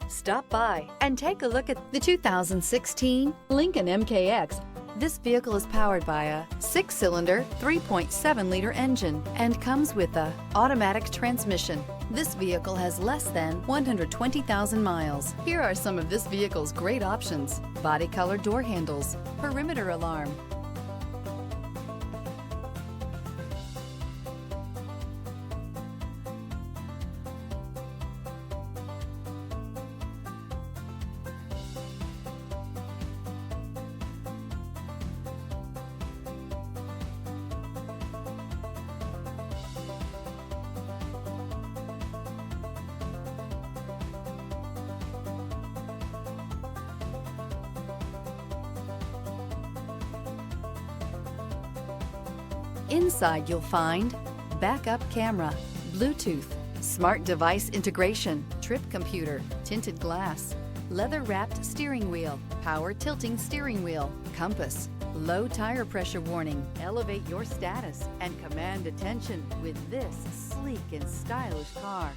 Stop by and take a look at the 2016 Lincoln MKX. This vehicle is powered by a 6-cylinder, 3.7-liter engine and comes with a automatic transmission. This vehicle has less than 120,000 miles. Here are some of this vehicle's great options: body color door handles, perimeter alarm, Inside you'll find backup camera, Bluetooth, smart device integration, trip computer, tinted glass, leather-wrapped steering wheel, power tilting steering wheel, compass, low tire pressure warning. Elevate your status and command attention with this sleek and stylish car.